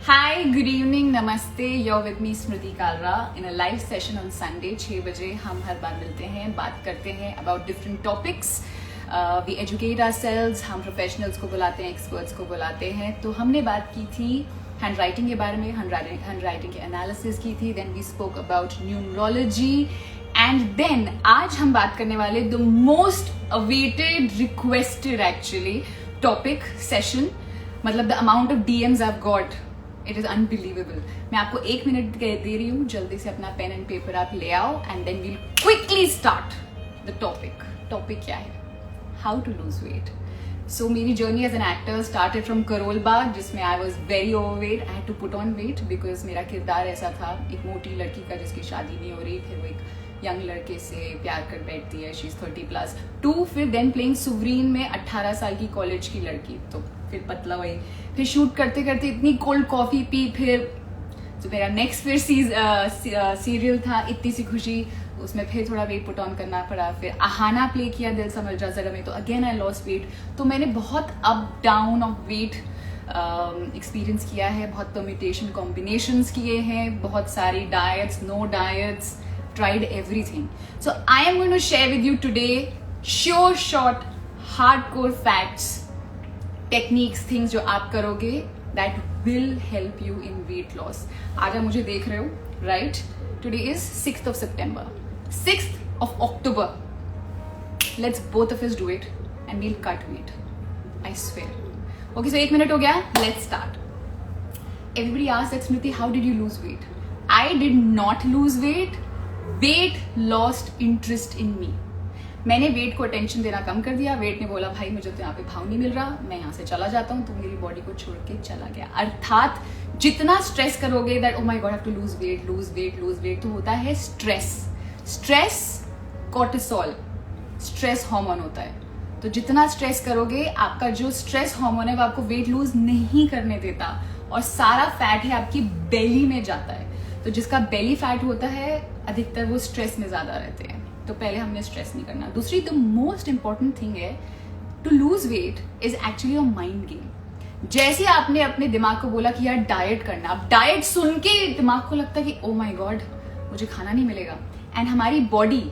Hi, good evening, namaste. You're with me Smriti Kalra in a live session on Sunday 6 बजे हम हर बार मिलते हैं, बात करते हैं about different topics. We educate ourselves. हम professionals को बुलाते हैं, experts को बुलाते हैं. तो हमने बात की थी हैंड राइटिंग के बारे में, हैंड राइटिंग के एनालिसिस की थी. Then we spoke about numerology. And then आज हम बात करने वाले the most awaited, requested actually topic session. मतलब the amount of DMs I've got. It is unbelievable. मैं आपको 1 मिनट दे रही हूँ, जल्दी से अपना पेन एंड पेपर आप ले आओ and then we'll quickly start the topic. Topic क्या है? How to lose weight. So मेरी journey as an actor started from Karol Bagh, जिसमें I was very over weight. I had to put on weight because मेरा किरदार ऐसा था, एक मोटी लड़की का जिसकी शादी नहीं हो रही, फिर वो एक यंग लड़के से प्यार कर बैठती है, शी इज 30+. 2 फिर देन प्लेइंग सुवरीन में 18 साल की कॉलेज की लड़की, तो फिर पतला वही. फिर शूट करते करते इतनी कोल्ड कॉफी पी, फिर जो मेरा नेक्स्ट फिर सीरियल था इतनी सी खुशी, उसमें फिर थोड़ा वेट पुट ऑन करना पड़ा. फिर आहाना प्ले किया दिल समझ जा जरा में, तो अगेन आई लॉस्ट वेट. तो मैंने बहुत up down of weight experience किया है, बहुत परम्यूटेशन कॉम्बिनेशंस किए हैं, बहुत सारी diets, no diets, tried everything. So I am going to share with you today sure short hardcore facts, techniques, things जो आप करोगे that will help you in weight loss. आज आप मुझे देख रहे हो, right? Today is 6th of September, 6th of October. Let's both of us do it and we'll cut weight. I swear. Okay, so 1 minute हो गया. Let's start. Everybody asks that Smriti, how did you lose weight? I did not lose weight. Weight lost interest in me. मैंने weight को attention देना कम कर दिया. Wait ने बोला भाई मुझे तो यहाँ पे भाव नहीं मिल रहा, मैं यहाँ से चला जाता हूँ. तो मेरी बॉडी को छोड़ के चला गया. अर्थात जितना स्ट्रेस करोगे that oh my god have to lose weight, lose weight, lose weight, तो होता है stress. Stress cortisol stress hormone होता है. तो जितना स्ट्रेस करोगे, आपका जो स्ट्रेस हार्मोन है वो आपको वेट लूज नहीं करने देता, और सारा फैट है आपकी बेली में जाता है. तो जिसका बेली फैट होता है अधिकतर वो स्ट्रेस में ज्यादा रहते हैं. तो पहले हमने स्ट्रेस नहीं करना. दूसरी द मोस्ट इंपॉर्टेंट थिंग है to lose weight is actually your mind game. जैसे आपने अपने दिमाग को बोला कि यार डाइट करना, अब डाइट सुन के दिमाग को लगता है कि ओ माय गॉड मुझे खाना नहीं मिलेगा. एंड हमारी बॉडी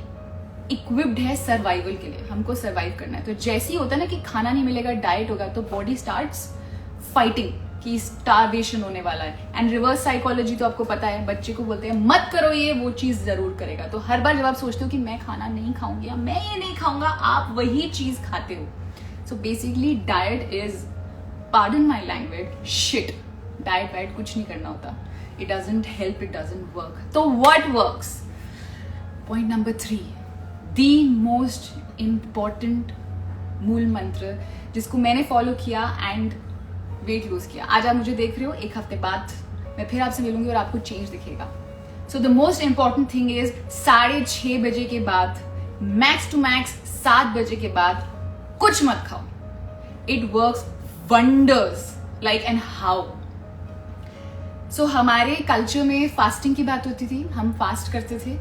इक्विप्ड है सर्वाइवल के लिए, हमको सर्वाइव करना है. तो जैसे ही होता है ना कि खाना नहीं मिलेगा, डाइट होगा, तो बॉडी स्टार्ट्स फाइटिंग कि स्टारवेशन होने वाला है. एंड रिवर्स साइकोलॉजी तो आपको पता है, बच्चे को बोलते हैं मत करो ये, वो चीज जरूर करेगा. तो हर बार जब आप सोचते हो कि मैं खाना नहीं खाऊंगी या मैं ये नहीं खाऊंगा, आप वही चीज खाते हो. So basically diet is, pardon my language, shit. Diet वाइट कुछ नहीं करना होता. It doesn't help, it doesn't work. तो what works? Point number 3, the most important मूल मंत्र जिसको मैंने फॉलो किया एंड वेट लूज किया. आज आप मुझे देख रहे हो, 1 हफ्ते बाद मैं फिर आपसे मिलूंगी और आपको चेंज दिखेगा. So the most important thing is 6:30 बजे के बाद, मैक्स टू मैक्स 7 बजे के बाद कुछ मत खाओ. It works wonders. Like and how? So हमारे कल्चर में फास्टिंग की बात होती थी, हम फास्ट करते थे.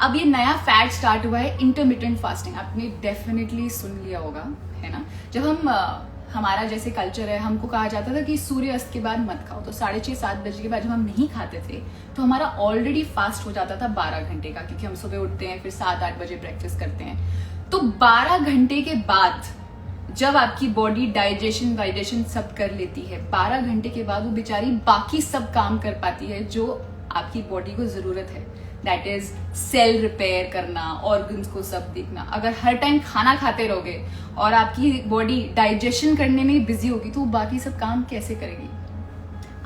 अब ये नया फैड स्टार्ट हुआ है, इंटरमिटेंट फास्टिंग. आपने डेफिनेटली सुन लिया होगा, है ना? जब हम हमारा जैसे कल्चर है, हमको कहा जाता था कि सूर्य अस्त के बाद मत खाओ. तो 6:30-7 बजे के बाद जब हम नहीं खाते थे तो हमारा ऑलरेडी फास्ट हो जाता था 12 घंटे का, क्योंकि हम सुबह उठते हैं, फिर 7-8 बजे ब्रेकफास्ट करते हैं. तो 12 घंटे के बाद जब आपकी बॉडी डाइजेशन सब कर लेती है, 12 घंटे के बाद वो बेचारी बाकी सब काम कर पाती है जो आपकी बॉडी को जरूरत है. दैट इज सेल रिपेयर करना, ऑर्गन्स को सब देखना. अगर हर टाइम खाना खाते रहोगे और आपकी बॉडी डाइजेशन करने में बिजी होगी, तो वो बाकी सब काम कैसे करेगी?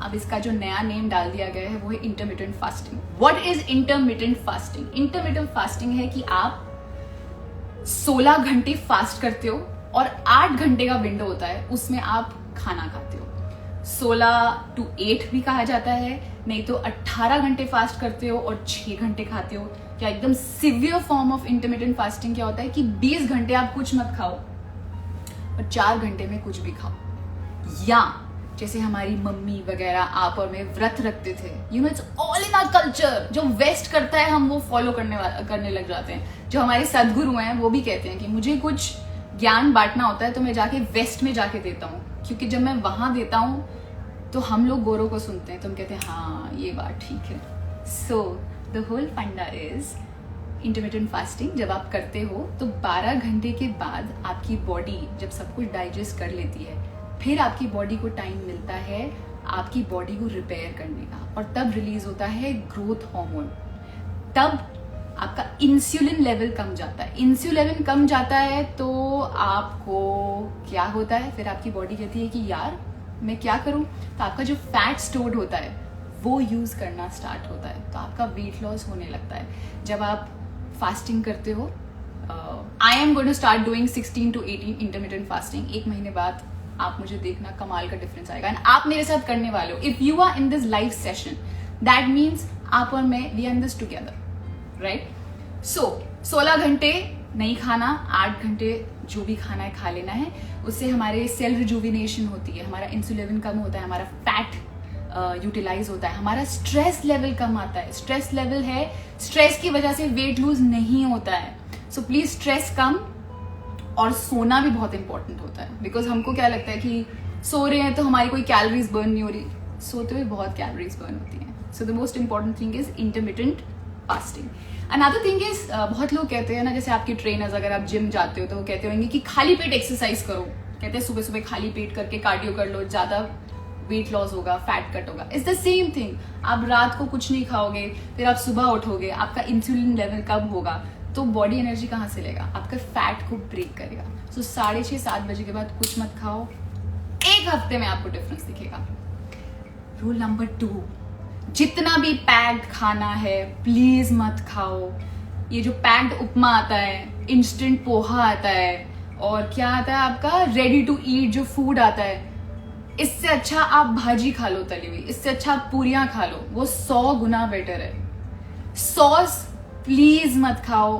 अब इसका जो नया नेम डाल दिया गया है वो है intermittent fasting. What is intermittent fasting? Intermittent fasting है कि आप 16 घंटे फास्ट करते हो और 8 घंटे का विंडो होता है, उसमें आप खाना खाते हो. 16 to 8 भी कहा जाता है, नहीं तो 18 घंटे फास्ट करते हो और 6 घंटे खाते हो. क्या एकदम severe form of intermittent fasting क्या होता है कि 20 घंटे आप कुछ मत खाओ और 4 घंटे में कुछ भी खाओ. या जैसे हमारी मम्मी वगैरह, आप और मैं व्रत रखते थे. You know it's all in our culture. जो वेस्ट करता है हम वो फॉलो करने लग जाते हैं. जो हमारे सदगुरु हैं वो भी कहते हैं कि मुझे कुछ ज्ञान बांटना होता है तो मैं जाके वेस्ट में जाके देता हूँ, क्योंकि जब मैं वहां देता हूँ तो हम लोग गोरों को सुनते हैं, तो हम कहते हैं हाँ ये बात ठीक है. सो द होल फंडा इज इंटरमिटेंट फास्टिंग. जब आप करते हो तो 12 घंटे के बाद आपकी बॉडी जब सब कुछ डाइजेस्ट कर लेती है, फिर आपकी बॉडी को टाइम मिलता है आपकी बॉडी को रिपेयर करने का, और तब रिलीज होता है ग्रोथ हार्मोन. तब आपका इंसुलिन लेवल कम जाता है. इंसुलिन कम जाता है तो आपको क्या होता है, फिर आपकी बॉडी कहती है कि यार मैं क्या करूं, तो आपका जो फैट स्टोर्ड होता है वो यूज करना स्टार्ट होता है, तो आपका वेट लॉस होने लगता है. जब आप फास्टिंग करते हो, I am going to start doing 16 to 18 intermittent fasting. 1 महीने बाद आप मुझे देखना, कमाल का डिफरेंस आएगा. एंड आप मेरे साथ करने वाले हो. If you are in this live session, that means आप और मैं, we are in this together, right? So 16 घंटे नहीं खाना, 8 घंटे जो भी खाना है खा लेना है. उससे हमारे सेल रिजुविनेशन होती है, हमारा इंसुलिन कम होता है, हमारा फैट यूटिलाइज होता है, हमारा स्ट्रेस लेवल कम आता है. स्ट्रेस लेवल है, स्ट्रेस की वजह से वेट लूज नहीं होता है. सो प्लीज स्ट्रेस कम, और सोना भी बहुत इंपॉर्टेंट होता है. बिकॉज हमको क्या लगता है कि सो रहे हैं तो हमारी कोई कैलोरीज बर्न नहीं हो रही, सोते हुए बहुत कैलोरीज बर्न होती हैं. So the most important thing is intermittent fasting. Another thing is, बहुत लोग कहते हैं ना, जैसे आपके ट्रेनर्स, अगर आप जिम जाते हो तो वो कहते होंगे कि खाली पेट एक्सरसाइज करो. कहते हैं सुबह सुबह खाली पेट करके कार्डियो कर लो, ज्यादा वेट लॉस होगा, फैट कट होगा. It's the same thing. आप रात को कुछ नहीं खाओगे, फिर आप सुबह उठोगे, आपका इंसुलिन लेवल कम होगा, तो बॉडी एनर्जी कहाँ से लेगा? आपका फैट को ब्रेक करेगा. सो 6:30-7 बजे के बाद कुछ मत खाओ. 1 हफ्ते में आपको डिफरेंस दिखेगा. रूल नंबर 2, जितना भी पैक्ड खाना है प्लीज मत खाओ. ये जो पैक्ड उपमा आता है, इंस्टेंट पोहा आता है, और क्या आता है आपका रेडी टू ईट जो फूड आता है, इससे अच्छा आप भाजी खा लो तली हुई, इससे अच्छा आप पूरियां खा लो, वो 100 गुना बेटर है. सॉस प्लीज मत खाओ.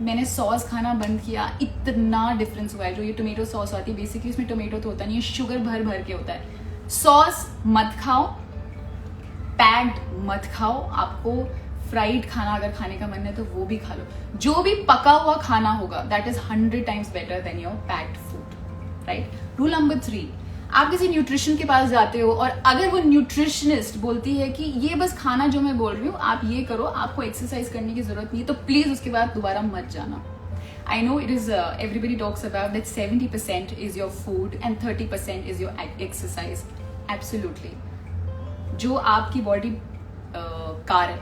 मैंने सॉस खाना बंद किया, इतना डिफरेंस हुआ है. जो ये टोमेटो सॉस आती है, बेसिकली इसमें टोमेटो तो होता नहीं है, शुगर भर भर के होता है. सॉस मत खाओ, पैक्ड मत खाओ. आपको फ्राइड खाना अगर खाने का मन है तो वो भी खा लो. जो भी पका हुआ खाना होगा that is 100 times better than your packed food, right? Rule number 3, आप किसी न्यूट्रिशन के पास जाते हो और अगर वो न्यूट्रिशनिस्ट बोलती है कि ये बस खाना जो मैं बोल रही हूँ आप ये करो, आपको एक्सरसाइज करने की जरूरत नहीं है, तो प्लीज उसके बाद दोबारा मत जाना. I know it is everybody talks about that 70% is your food and 30% is your exercise. Absolutely. जो आपकी बॉडी कार है,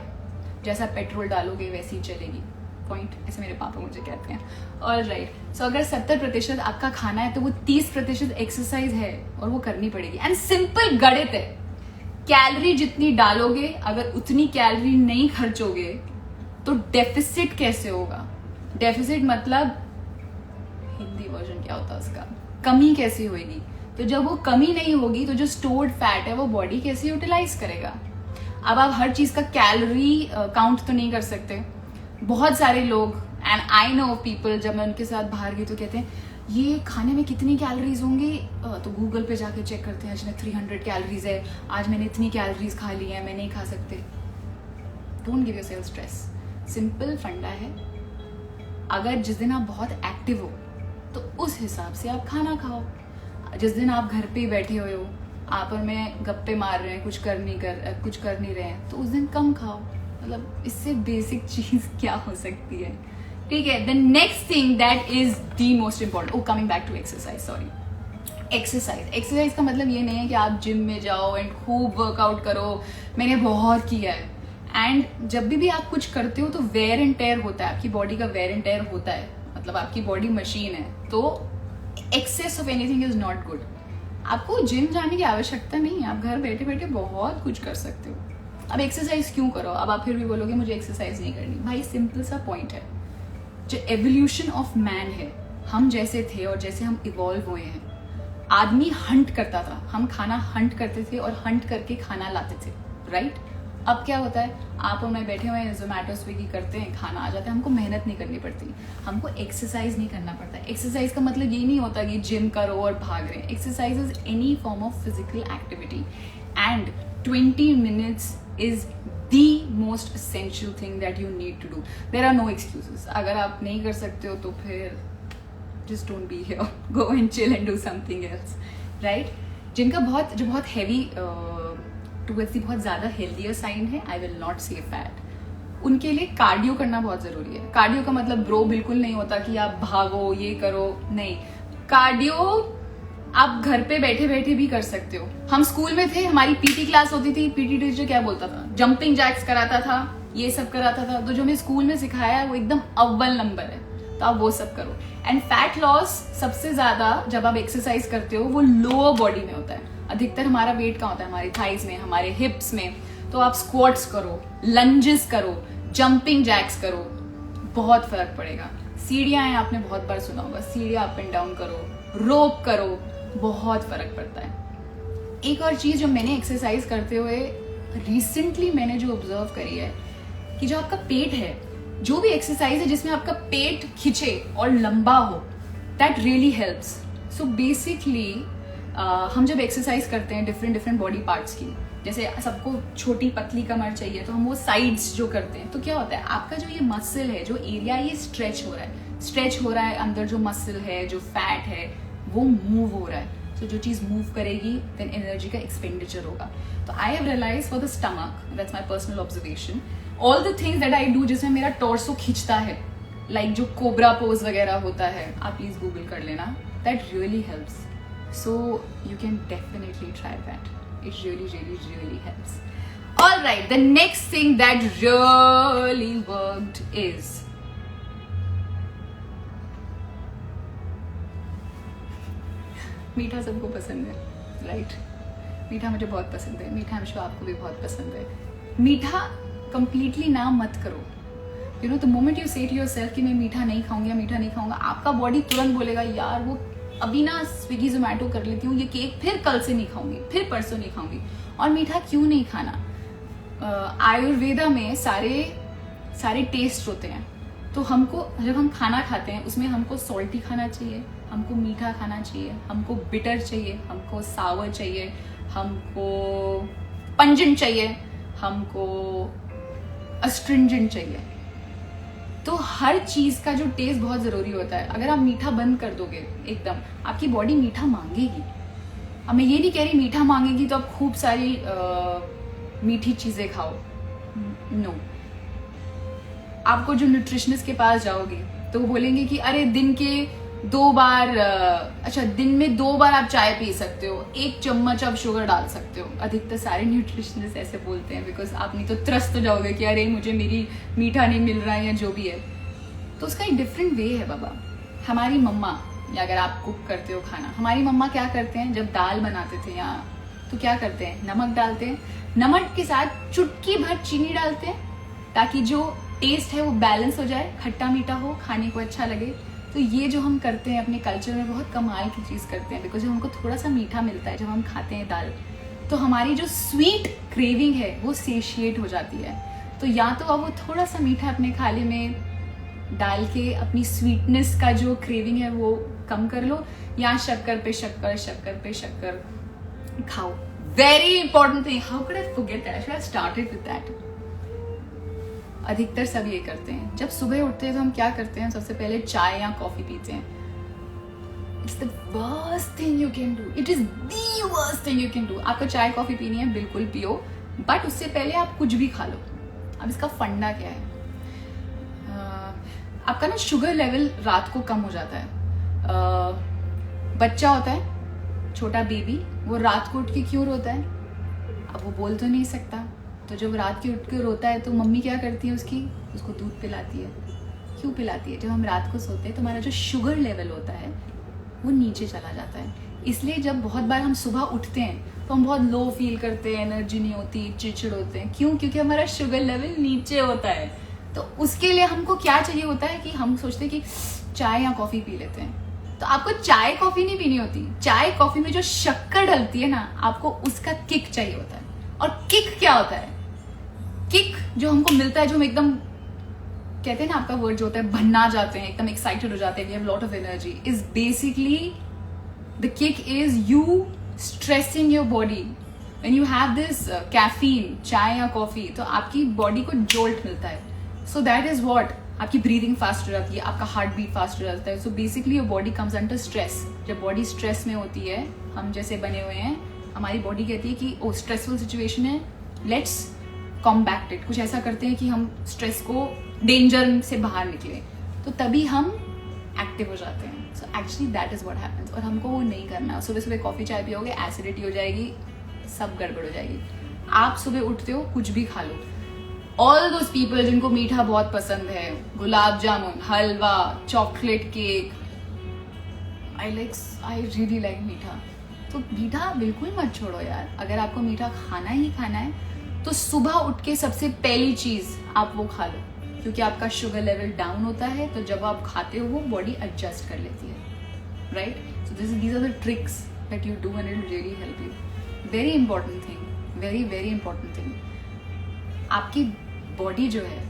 जैसा पेट्रोल डालोगे वैसी ही चलेगी. पॉइंट, ऐसे मेरे पापा मुझे कहते हैं. और राइट, सो अगर 70% आपका खाना है तो वो 30% एक्सरसाइज है और वो करनी पड़ेगी. एंड सिंपल गणित है, कैलोरी जितनी डालोगे अगर उतनी कैलोरी नहीं खर्चोगे तो डेफिसिट कैसे होगा? डेफिसिट मतलब हिंदी वर्जन क्या होता है उसका, कमी कैसे होगी? तो जब वो कमी नहीं होगी तो जो स्टोर्ड फैट है वो बॉडी कैसे यूटिलाइज करेगा? अब आप हर चीज का कैलोरी काउंट तो नहीं कर सकते. बहुत सारे लोग, एंड आई नो पीपल, जब मैं उनके साथ बाहर गई तो कहते हैं ये खाने में कितनी कैलोरीज होंगी, तो गूगल पे जाके चेक करते हैं, आज में 300 कैलोरीज है, आज मैंने इतनी कैलोरीज खा ली है, मैं नहीं खा सकते. Don't give yourself stress. Simple फंडा है, अगर जिस दिन आप बहुत एक्टिव हो तो उस हिसाब से आप खाना खाओ. जिस दिन आप घर पे बैठे हुए हो, आप और मैं गप्पे मार रहे हैं, कुछ कर नहीं रहे हैं, तो उस दिन कम खाओ. मतलब इससे बेसिक चीज क्या हो सकती है? ठीक है. The next thing that is the most important, coming back to exercise, sorry. Exercise का मतलब ये नहीं है कि आप जिम में जाओ एंड खूब वर्कआउट करो. मैंने बहुत किया है. एंड जब भी आप कुछ करते हो तो वेयर एंड टेयर होता है, आपकी बॉडी का वेयर एंड टेयर होता है. मतलब आपकी बॉडी मशीन है, तो excess of anything is not good. आपको जिम जाने की आवश्यकता नहीं है, आप घर बैठे बैठे बहुत कुछ कर सकते हो. अब एक्सरसाइज क्यों करो? अब आप फिर भी बोलोगे मुझे एक्सरसाइज नहीं करनी. भाई सिंपल सा पॉइंट है, जो एवोल्यूशन ऑफ मैन है, हम जैसे थे और जैसे हम इवॉल्व हुए हैं. आदमी हंट करता था, हम खाना हंट करते थे और हंट करके खाना लाते थे, राइट? अब क्या होता है, आप और मैं बैठे हुए हैं, जोमेटो स्विगी करते हैं, खाना आ जाता है, हमको मेहनत नहीं करनी पड़ती, हमको एक्सरसाइज नहीं करना पड़ता. एक्सरसाइज का मतलब ये नहीं होता कि जिम करो और भाग रहे हैं. Exercise is any form of physical activity and 20 minutes is the most essential thing that you need to do. There are no excuses. अगर आप नहीं कर सकते हो तो फिर just don't be here. Go and chill and do something else, right? जो बहुत हैवी टुवर्ड्स दी बहुत ज़्यादा हेल्दियर साइन है, आई विल नॉट से फैट, उनके लिए कार्डियो करना बहुत ज़रूरी है। कार्डियो का मतलब ब्रो बिल्कुल नहीं होता कि आप भागो ये करो, नहीं। कार्डियो आप घर पे बैठे बैठे भी कर सकते हो। हम स्कूल में थे, हमारी पीटी क्लास होती थी, पीटी टीचर क्या बोलता था, जंपिंग जैक्स कराता था, ये सब कराता था। तो जो हमें स्कूल में सिखाया है वो एकदम अव्वल नंबर है, तो आप वो सब करो। एंड फैट लॉस सबसे ज्यादा जब आप एक्सरसाइज करते हो वो लोअर बॉडी में होता है। अधिकतर हमारा वेट कहाँ होता है, हमारी थाइज में, हमारे हिप्स में। तो आप स्क्वाट्स करो, लंजेस करो, जंपिंग जैक्स करो, बहुत फर्क पड़ेगा। सीढ़ियां हैं, आपने बहुत बार सुना होगा, सीढ़ियां अप एंड डाउन करो, रोप करो, बहुत फर्क पड़ता है। एक और चीज जो मैंने एक्सरसाइज करते हुए रिसेंटली मैंने जो ऑब्जर्व करी है कि जो आपका पेट है, जो भी एक्सरसाइज है जिसमें आपका पेट खिंचे और लंबा हो, that really helps. So basically हम जब एक्सरसाइज करते हैं डिफरेंट बॉडी पार्ट्स की, जैसे सबको छोटी पतली कमर चाहिए तो हम वो साइड्स जो करते हैं, तो क्या होता है आपका जो ये मसल है, जो एरिया ये स्ट्रेच हो रहा है, अंदर जो मसल है, जो फैट है वो मूव हो रहा है। तो जो चीज मूव करेगी देन एनर्जी का एक्सपेंडिचर होगा। तो I have realise for the stomach, that's my personal observation, all the things that I do जिसमें मेरा टॉर्सो खींचता है, लाइक जो कोबरा पोज वगैरह होता है, आप प्लीज गूगल कर लेना, that really helps. So you can definitely try that, it really helps. All right, the next thing that really worked is मीठा। सबको पसंद है, राइट? मीठा मुझे बहुत पसंद है, मीठा हमेशा आपको भी बहुत पसंद है। मीठा कंप्लीटली ना मत करो। You know, the moment you से टू योरसेल्फ कि मैं मीठा नहीं खाऊंगा, मीठा नहीं खाऊंगा, आपका बॉडी तुरंत बोलेगा यार वो अभी ना स्विगी जोमेटो कर लेती हूँ, ये केक फिर कल से नहीं खाऊंगी, फिर परसों नहीं खाऊंगी। और मीठा क्यों नहीं खाना? आयुर्वेदा में सारे टेस्ट होते हैं। तो हमको जब हम खाना खाते हैं उसमें हमको सॉल्टी खाना चाहिए, हमको मीठा खाना चाहिए, हमको बिटर चाहिए, हमको सावर चाहिए, हमको पंजेंट चाहिए, हमको अस्ट्रिंजेंट चाहिए। तो हर चीज का जो टेस्ट बहुत जरूरी होता है। अगर आप मीठा बंद कर दोगे एकदम, आपकी बॉडी मीठा मांगेगी। अब मैं ये नहीं कह रही मीठा मांगेगी तो आप खूब सारी मीठी चीजें खाओ, नो। आपको जो न्यूट्रिशनिस्ट के पास जाओगे तो वो बोलेंगे कि अरे दिन में 2 बार आप चाय पी सकते हो, 1 चम्मच आप शुगर डाल सकते हो। अधिकतर सारे न्यूट्रिशनिस्ट ऐसे बोलते हैं, बिकॉज आप नहीं तो त्रस्त हो जाओगे कि अरे मुझे मेरी मीठा नहीं मिल रहा है या जो भी है। तो उसका एक डिफरेंट वे है बाबा। हमारी मम्मा, या अगर आप कुक करते हो खाना, हमारी मम्मा क्या करते हैं, जब दाल बनाते थे या तो क्या करते हैं, नमक डालते हैं, नमक के साथ चुटकी भर चीनी डालते हैं ताकि जो टेस्ट है वो बैलेंस हो जाए, खट्टा मीठा हो, खाने को अच्छा लगे। तो ये जो हम करते हैं अपने कल्चर में बहुत कमाल की चीज करते हैं, बिकॉज जब हमको थोड़ा सा मीठा मिलता है जब हम खाते हैं दाल, तो हमारी जो स्वीट क्रेविंग है वो सेशिएट हो जाती है। तो या तो अब वो थोड़ा सा मीठा अपने खाने में डाल के अपनी स्वीटनेस का जो क्रेविंग है वो कम कर लो, या शक्कर पे शक्कर खाओ। Very important thing, how could I forget that, I should have started with that. अधिकतर सब ये करते हैं, जब सुबह उठते हैं तो हम क्या करते हैं, सबसे पहले चाय या कॉफी पीते हैं। It's the worst thing you can do, it is the worst thing you can do. आपको चाय कॉफी पीनी है, बिल्कुल पियो, बट उससे पहले आप कुछ भी खा लो। अब इसका फंडा क्या है, आपका ना शुगर लेवल रात को कम हो जाता है। बच्चा होता है, छोटा बेबी, वो रात को उठ के क्यों रोता है? अब वो बोल तो नहीं सकता, तो जब रात के उठ के रोता है तो मम्मी क्या करती है, उसको दूध पिलाती है। क्यों पिलाती है? जब हम रात को सोते हैं तो हमारा जो शुगर लेवल होता है वो नीचे चला जाता है। इसलिए जब बहुत बार हम सुबह उठते हैं तो हम बहुत लो फील करते हैं, एनर्जी नहीं होती, चिड़चिड़ होते हैं। क्यों? क्योंकि हमारा शुगर लेवल नीचे होता है। तो उसके लिए हमको क्या चाहिए होता है कि हम सोचते हैं कि चाय या कॉफी पी लेते हैं। तो आपको चाय कॉफी नहीं पीनी होती, चाय कॉफी में जो शक्कर डलती है ना, आपको उसका किक चाहिए होता है। और किक क्या होता है? किक जो हमको मिलता है, जो हम एकदम कहते हैं ना, आपका वर्ड जो होता है भन्ना जाते हैं, एकदम एक्साइटेड हो जाते हैं, we have lot of energy, is basically the kick is you stressing your body. When you have this caffeine, चाय या कॉफी, तो आपकी बॉडी को जोल्ट मिलता है। सो दैट इज व्हाट, आपकी ब्रीदिंग फास्ट हो जाती है, आपका हार्ट बीट फास्ट हो जाता है। So basically your body comes under stress. जब बॉडी स्ट्रेस में होती है, हम जैसे बने हुए हैं, हमारी बॉडी कहती है कि ओ स्ट्रेसफुल सिचुएशन है, लेट्स कॉम्बैक्ट इट, कुछ ऐसा करते हैं कि हम स्ट्रेस को, डेंजर से बाहर निकले, तो तभी हम एक्टिव हो जाते हैं. So actually that is what happens, और हमको वो नहीं करना है. सुबह सुबह कॉफी चाय पियोगे, एसिडिटी हो जाएगी, सब गड़बड़ हो जाएगी. आप सुबह उठते हो, कुछ भी खा लो. ऑल दोज पीपल जिनको मीठा बहुत पसंद है, gulab jamun, halwa, chocolate cake, I really like meetha. तो मीठा बिल्कुल मत छोड़ो यार. अगर आपको मीठा खाना ही खाना है तो सुबह उठ के सबसे पहली चीज आप वो खा लो, क्योंकि आपका शुगर लेवल डाउन होता है, तो जब आप खाते हो वो बॉडी एडजस्ट कर लेती है, right. So these are the tricks that you do and it will really help you. Very important thing, very very important thing, आपकी बॉडी जो है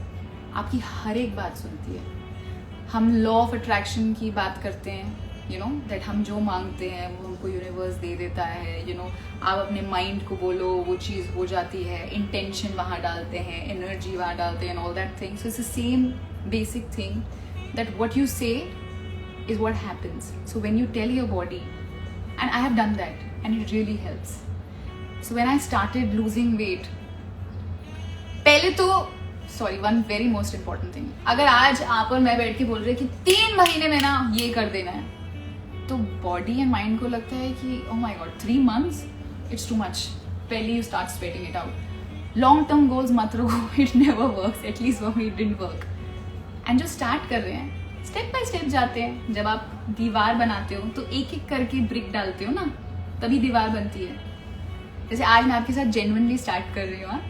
आपकी हर एक बात सुनती है. हम लॉ ऑफ अट्रैक्शन की बात करते हैं, यू नो दैट हम जो मांगते हैं वो हमको यूनिवर्स दे देता है. यू नो आप अपने माइंड को बोलो, वो चीज़ हो जाती है. इंटेंशन वहाँ डालते हैं, एनर्जी वहाँ डालते हैं, all that thing. So it's the same basic thing that what you say is what happens. So when you tell your body, and I have done that and it really helps. So when I started losing weight, पहले तो sorry one very most important thing, अगर आज आप और मैं बैठ के बोल रहे कि 3 महीने में ना ये कर देना है, तो बॉडी एंड माइंड को लगता है कि oh my God 3 months it's too much. पहले you start sweating it out. Long term goals मत रखो, it never works, at least for me it didn't work. And जो स्टार्ट कर रहे हैं, स्टेप बाय स्टेप जाते हैं. जब आप दीवार बनाते हो तो एक एक करके ब्रिक डालते हो ना, तभी दीवार बनती है. जैसे आज मैं आपके साथ जेन्युइनली स्टार्ट कर रही हूँ,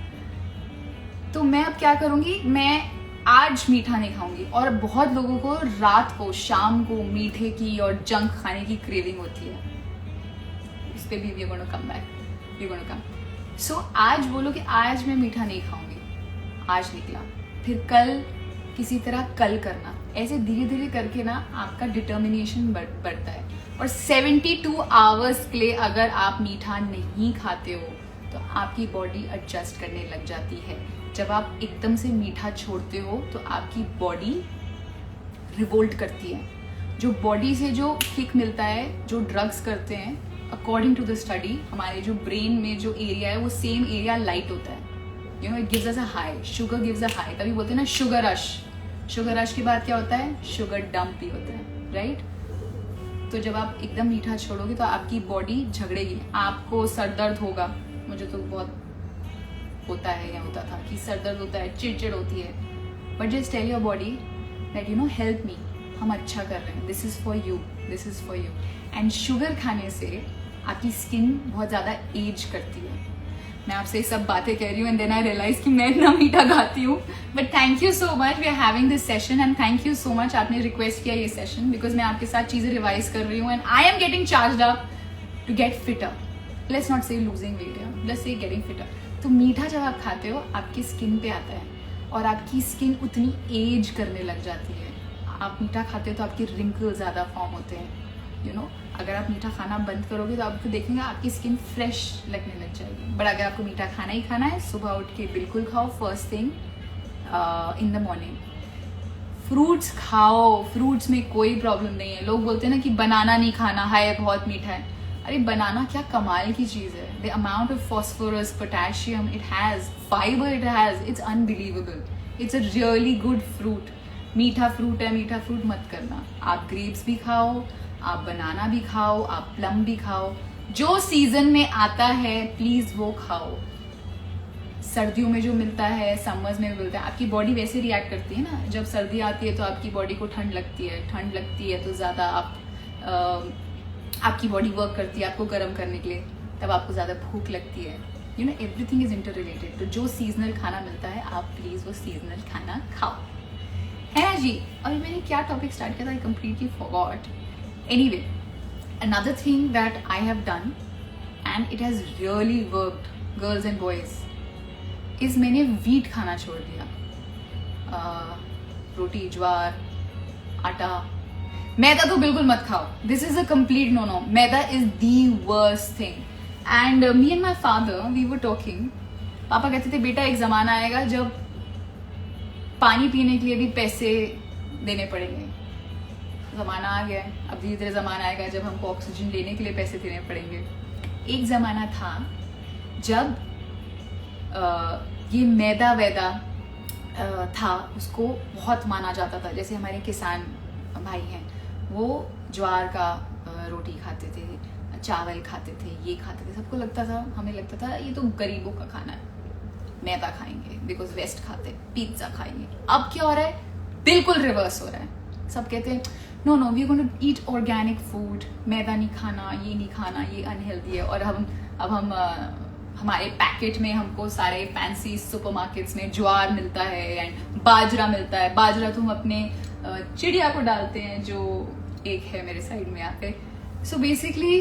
तो मैं अब क्या करूंगी, मैं आज मीठा नहीं खाऊंगी. और बहुत लोगों को रात को, शाम को मीठे की और जंक खाने की क्रेविंग होती है. इस पे भी we are gonna come back, we are gonna come. So आज बोलो कि आज मैं मीठा नहीं खाऊंगी, आज निकला. फिर कल किसी तरह कल करना. ऐसे धीरे धीरे करके ना आपका डिटर्मिनेशन बढ़ता है. और 72 आवर्स के लिए अगर आप मीठा नहीं खाते हो तो आपकी बॉडी एडजस्ट करने लग जाती है. जब आप एकदम से मीठा छोड़ते हो तो आपकी बॉडी रिवोल्ट करती है. जो बॉडी से जो किक मिलता है, जो ड्रग्स करते हैं, अकॉर्डिंग टू द स्टडी, हमारे जो ब्रेन में जो एरिया है वो सेम एरिया लाइट होता है. You know it gives us a high, sugar gives a high. तभी बोलते हैं ना शुगर रश. शुगर रश के बाद क्या होता है, शुगर डंप भी होता है, राइट. तो जब आप एकदम मीठा छोड़ोगे तो आपकी बॉडी झगड़ेगी. आपको सर दर्द होगा, मुझे तो बहुत होता है या होता था कि सर दर्द होता है, चिड़चिड़ होती है. But just tell your body that you know help me, हम अच्छा कर रहे हैं, this is for you, this is for you. And sugar खाने से आपकी स्किन बहुत ज़्यादा एज करती है. मैं आपसे ये सब बातें कह रही हूँ एंड देन आई रियलाइज कि मैं इतना मीठा खाती हूँ. But thank you so much, we are having this session and thank you so much. आपने रिक्वेस्ट किया ये सेशन बिकॉज मैं आपके साथ चीज़ें रिवाइज कर रही हूँ and I am getting charged up to get fitter. Let's not say losing weight, let's say getting fitter. तो मीठा जब आप खाते हो आपकी स्किन पे आता है और आपकी स्किन उतनी एज करने लग जाती है. आप मीठा खाते हो तो आपके रिंकल ज़्यादा फॉर्म होते हैं. यू नो अगर आप मीठा खाना बंद करोगे तो आपको देखेंगे आपकी स्किन फ्रेश लगने लग जाएगी. बट अगर आपको मीठा खाना ही खाना है, सुबह उठ के बिल्कुल खाओ, first thing in the morning. Fruits खाओ, फ्रूट्स में कोई प्रॉब्लम नहीं है. लोग बोलते हैं ना कि बनाना नहीं खाना, हाय बहुत मीठा है. अरे बनाना क्या कमाल की चीज़ है. The amount of phosphorus, potassium it has, fibre it has, it's unbelievable. It's a really good fruit. मीठा फ्रूट है, मीठा फ्रूट मत करना. आप ग्रेप्स भी खाओ, आप बनाना भी खाओ, आप प्लम भी खाओ. जो सीजन में आता है प्लीज वो खाओ. सर्दियों में जो मिलता है, समर्स में भी मिलता है. आपकी बॉडी वैसे रिएक्ट करती है ना, जब सर्दी आती है तो आपकी बॉडी को ठंड लगती है. ठंड लगती है तो ज़्यादा आपकी बॉडी वर्क करती है आपको गर्म करने के लिए, तब आपको ज़्यादा भूख लगती है. You know everything is inter related. तो जो सीजनल खाना मिलता है आप प्लीज़ वो सीजनल खाना खाओ, है ना जी. और मैंने क्या टॉपिक स्टार्ट किया था, I completely forgot. Anyway, another thing that I have done and it has really worked, girls and boys, is मैंने wheat खाना छोड़ दिया. रोटी, ज्वार, आटा. मैदा तो बिल्कुल मत खाओ. This is a complete no-no. Maida is the worst thing. And me and my father, we were talking. पापा कहते थे बेटा एक ज़माना आएगा जब पानी पीने के लिए भी पैसे देने पड़ेंगे. ज़माना आ गया है, अब धीरे धीरे ज़माना आएगा जब हमको ऑक्सीजन लेने के लिए पैसे देने पड़ेंगे। एक ज़माना था जब ये मैदा वैदा था, उसको बहुत माना जाता था। जैसे हमारे किसान भाई हैं, वो ज्वार का रोटी खाते थे, चावल खाते थे, ये खाते थे। सबको लगता था, हमें लगता था ये तो गरीबों का खाना है, मैदा खाएंगे बिकॉज वेस्ट खाते, पिज्जा खाएंगे। अब क्या हो रहा है, बिल्कुल रिवर्स हो रहा है। सब कहते हैं no no we going to eat organic food, मैदा नहीं खाना, ये नहीं खाना, ये अनहेल्दी है। और अब हम हमारे पैकेट में हमको सारे फैंसी सुपरमार्केट्स में ज्वार मिलता है एंड बाजरा मिलता है। बाजरा तो हम अपने चिड़िया को डालते हैं, जो एक है मेरे साइड में यहाँ पे। सो बेसिकली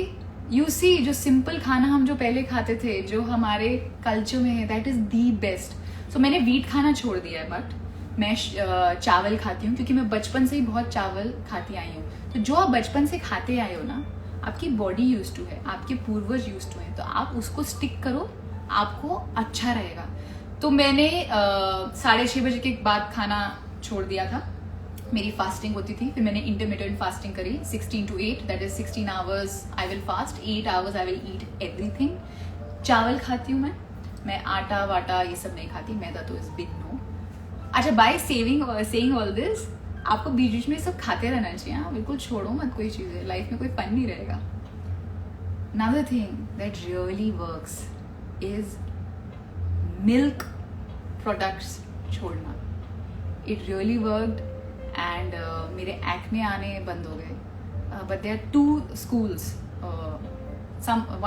यू सी, जो सिंपल खाना हम जो पहले खाते थे, जो हमारे कल्चर में है, दैट इज दी बेस्ट। सो मैंने व्हीट खाना छोड़ दिया है, बट मैं चावल खाती हूँ, क्योंकि मैं बचपन से ही बहुत चावल खाती आई हूँ। तो जो आप बचपन से खाते आए हो ना, आपकी बॉडी यूज टू है, आपके पूर्वज यूज टू है, तो आप उसको स्टिक करो, आपको अच्छा रहेगा। तो मैंने 6:30 बजे के बाद खाना छोड़ दिया था। मेरी फास्टिंग होती थी, फिर मैंने इंटरमिटेंट फास्टिंग करी 16 to 8, that is 16 hours I will fast, 8 hours I will eat everything. चावल खाती हूँ मैं आटा वाटा ये सब नहीं खाती, मैदा तो इज बिग नो। अच्छा, बाय सेइंग ऑल दिस, आपको बीच बीच में सब खाते रहना चाहिए, बिल्कुल छोड़ो मत कोई चीज़ें, लाइफ में कोई फन नहीं रहेगा। Another thing that really works is milk products छोड़ना। It really worked and मेरे एक्ने आने बंद हो गए। But there are two schools.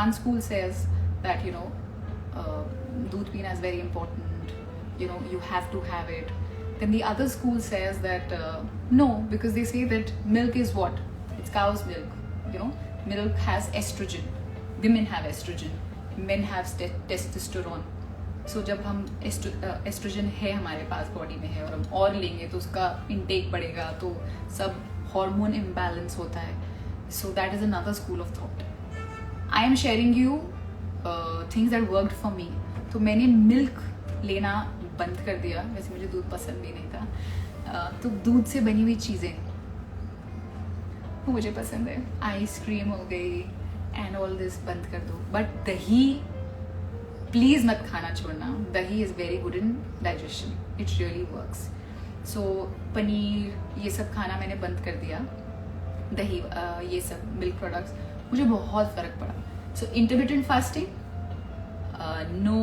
One school says that दूध पीना is very important. You have to have it. Then the other school says that no, because they say that milk is what? It's cow's milk. Milk has estrogen. Women have estrogen. Men have testosterone. So जब हम oestrogen है हमारे पास body में है और हम और लेंगे तो उसका इनटेक बढ़ेगा, तो सब हार्मोन इम्बैलेंस होता है. So that is another school of thought. I am sharing you things that worked for me. तो मैंने मिल्क लेना बंद कर दिया. वैसे मुझे दूध पसंद भी नहीं था, तो दूध से बनी हुई चीज़ें मुझे पसंद है. आइसक्रीम हो गई एंड ऑल दिस बंद कर दो. बट दही प्लीज़ मत खाना छोड़ना. Dahi is very good in digestion, it really works. So paneer ये सब खाना मैंने बंद कर दिया. दही ये सब मिल्क प्रोडक्ट्स, मुझे बहुत फ़र्क पड़ा. So intermittent fasting, no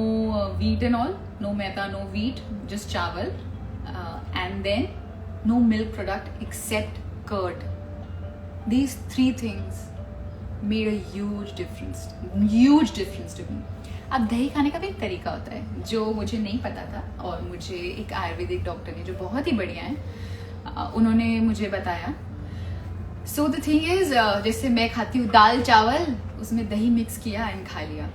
wheat and all, no maida, no wheat, just chawal, and then no milk product except curd. These three things made a huge difference to me. अब दही खाने का भी एक तरीका होता है जो मुझे नहीं पता था, और मुझे एक आयुर्वेदिक डॉक्टर ने जो बहुत ही बढ़िया है उन्होंने मुझे बताया. सो द थिंग इज, जैसे मैं खाती हूँ दाल चावल, उसमें दही मिक्स किया एंड खा लिया.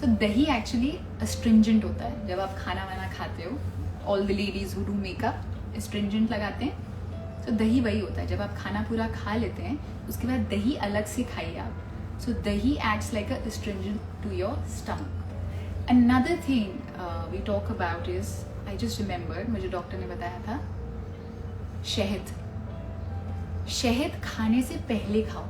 तो दही एक्चुअली अस्ट्रिंजेंट होता है. जब आप खाना वाना खाते हो, all the ladies who do makeup astringent लगाते हैं, तो दही वही होता है. जब आप खाना पूरा खा लेते हैं उसके बाद दही अलग से खाइए आप. So dahi acts like a astringent to your stomach. Another thing we talk about is, I just remember, मुझे डॉक्टर ने बताया था शहद. शहद खाने से पहले खाओ.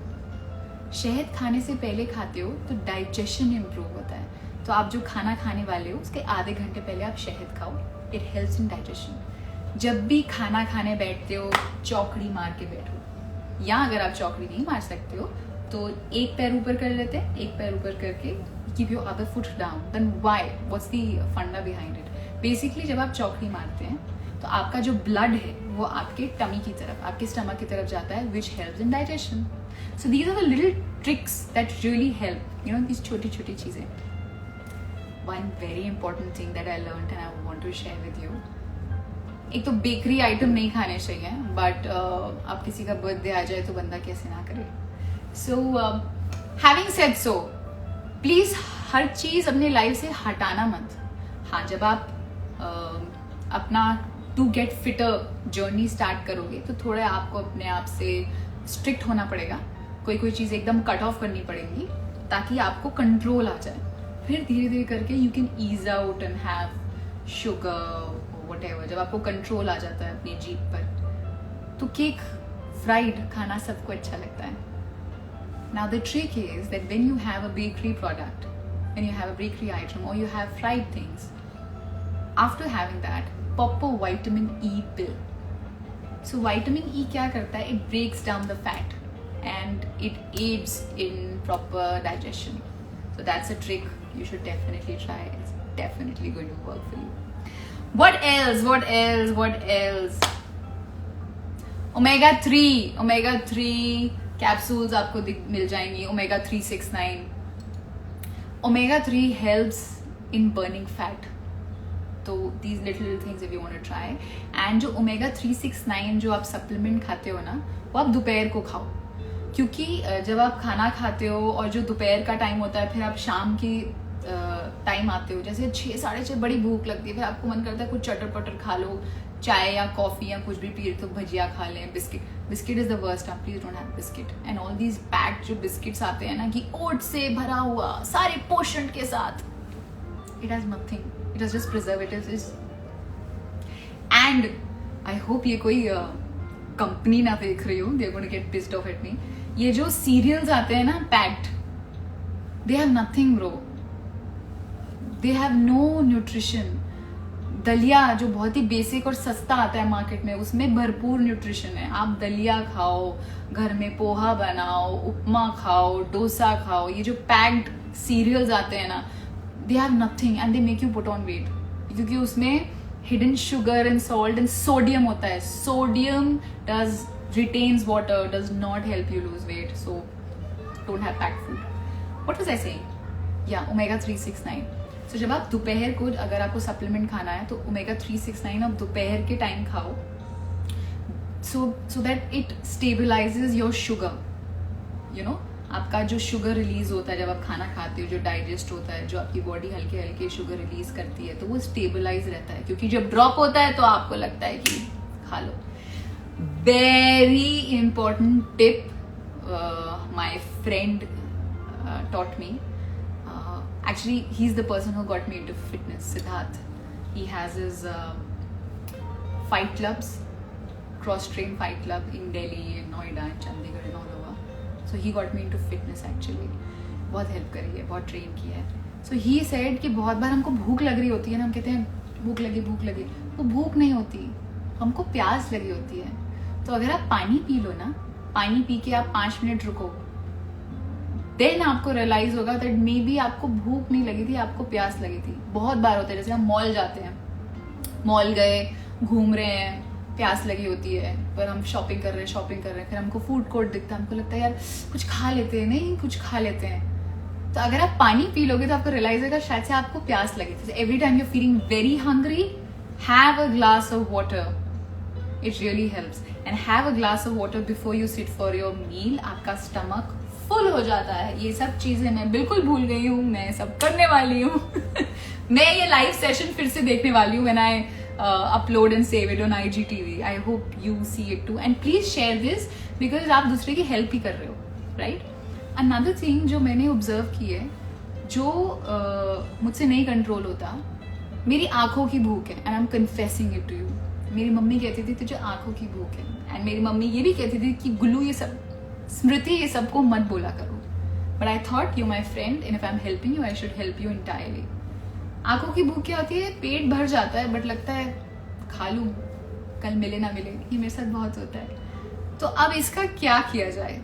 शहद खाने से पहले खाते हो तो डाइजेशन इम्प्रूव होता है. तो आप जो खाना खाने वाले हो उसके आधे घंटे पहले आप शहद खाओ. It helps in digestion. जब भी खाना खाने बैठते हो चौकड़ी मार के बैठो, या अगर आप चौकड़ी नहीं मार सकते हो तो एक पैर ऊपर कर लेते हैं, एक पैर ऊपर करके keep your other foot down. Then why, what's the funda behind it? Basically जब आप चौकड़ी मारते हैं तो आपका जो ब्लड है वो आपके टमी की तरफ, आपके स्टमक की तरफ जाता है, which helps in digestion. So these are the little tricks that really help, these छोटी चीज़ें. One very important thing that I learned and I want to share with you. एक तो बेकरी आइटम नहीं खाने चाहिए, बट अब किसी का बर्थडे आ जाए तो बंदा कैसे ना करे. So having said so, please हर चीज़ अपने लाइफ से हटाना मत. हाँ, जब आप अपना to get fitter journey start करोगे तो थोड़ा आपको अपने आप से स्ट्रिक्ट होना पड़ेगा. कोई चीज़ एकदम कट ऑफ करनी पड़ेगी ताकि आपको कंट्रोल आ जाए. फिर धीरे धीरे करके you can ease out and have sugar whatever. जब आपको कंट्रोल आ जाता है अपनी जीभ पर, तो केक फ्राइड खाना सबको अच्छा लगता है. Now the trick is that when you have a bakery product, when you have a bakery item or you have fried things, after having that, pop a vitamin E pill. So vitamin E क्या करता है? It breaks down the fat and it aids in proper digestion. So that's a trick you should definitely try. It's definitely going to work for you. What else? What else? What else? Omega 3 capsules आपको मिल जाएंगी. Omega 369. Omega 3 helps in burning fat. तो these little things if you want to try. And जो omega 369 जो आप supplement खाते हो ना, वो आप दोपहर को खाओ. क्योंकि जब आप खाना खाते हो और जो दोपहर का टाइम होता है, फिर आप शाम की टाइम आते हो, जैसे 6 साढ़े 6 बड़ी भूख लगती है, फिर आपको मन करता है कुछ चटर पटर खा लो, चाय या कॉफी या कुछ भी पी तो भजिया खा लें. Biscuit is the worst. आप please don't have biscuit. And all these packed जो बिस्किट्स आते हैं ना कि ओट से भरा हुआ सारे पोषण के साथ, it has nothing. It has just preservatives. And I hope ये कोई कंपनी ना देख रही हो, they are going to get pissed off at me. ये जो सीरियल्स आते हैं ना packed, they have nothing bro. They have no nutrition. दलिया जो बहुत ही बेसिक और सस्ता आता है मार्केट में, उसमें भरपूर न्यूट्रिशन है. आप दलिया खाओ, घर में पोहा बनाओ, उपमा खाओ, डोसा खाओ. ये जो पैक्ड सीरियल्स आते हैं ना, they have nothing and they make you put on weight. क्योंकि उसमें hidden sugar and salt and sodium होता है. Sodium does retains water, does not help you lose weight. So don't have packed food. What was I saying? या omega 369. तो जब आप दोपहर को, अगर आपको सप्लीमेंट खाना है तो ओमेगा 369 आप दोपहर के टाइम खाओ. So that it stabilises your sugar. You know, आपका जो शुगर रिलीज होता है जब आप खाना खाते हो, जो डाइजेस्ट होता है, जो आपकी बॉडी हल्के हल्के शुगर रिलीज करती है, तो वो स्टेबलाइज रहता है. क्योंकि जब ड्रॉप होता है तो आपको लगता है कि खा लो. Very important tip my friend taught me. Actually, he's the person who got me into fitness, Siddharth. He has his fight clubs, cross-train fight club in Delhi, in Noida, in Chandigarh and all over. So he got me into fitness actually. बहुत help करी है, बहुत train किया है. So he said कि बहुत बार हमको भूख लग रही होती है ना, हम कहते हैं भूख लगी. वो भूख नहीं होती, हमको प्यास लगी होती है. तो अगर आप पानी पी लो ना, पानी पी के आप 5 मिनट रुको, देन आपको रियलाइज होगा दैट मे बी आपको भूख नहीं लगी थी, आपको प्यास लगी थी. बहुत बार होता है, जैसे हम मॉल जाते हैं, मॉल गए, घूम रहे हैं, प्यास लगी होती है, पर हम शॉपिंग कर रहे हैं, फिर हमको फूड कोर्ट दिखता है, हमको लगता है यार कुछ खा लेते हैं. नहीं, कुछ खा लेते हैं. तो अगर आप पानी पी लोगे तो आपको रियलाइज होगा शायद से आपको प्यास लगी थी. Every time you feeling very hungry, have a glass of water. It really helps. And have a glass of water before you sit for your meal. आपका स्टमक फुल हो जाता है. ये सब चीजें मैं बिल्कुल भूल गई हूँ, मैं सब करने वाली हूँ. मैं ये लाइव सेशन फिर से देखने वाली हूँ when I upload and save it on IGTV. I hope you see it too and please share this because आप दूसरे की हेल्प ही कर रहे हो, right? Another thing जो मैंने ऑब्जर्व की है, जो मुझसे नहीं कंट्रोल होता, मेरी आंखों की भूख है. and I'm confessing it to you. मेरी मम्मी कहती थी तुझे आंखों की भूख है. एंड मेरी मम्मी ये भी कहती थी कि गुल्लू ये सब, स्मृति ये सबको मत बोला करो. But I thought you my friend and if I am helping you I should help you entirely. आंखों की भूख क्या होती है? पेट भर जाता है बट लगता है खा लूं, कल मिले ना मिले. ये मेरे साथ बहुत होता है. तो अब इसका क्या किया जाए?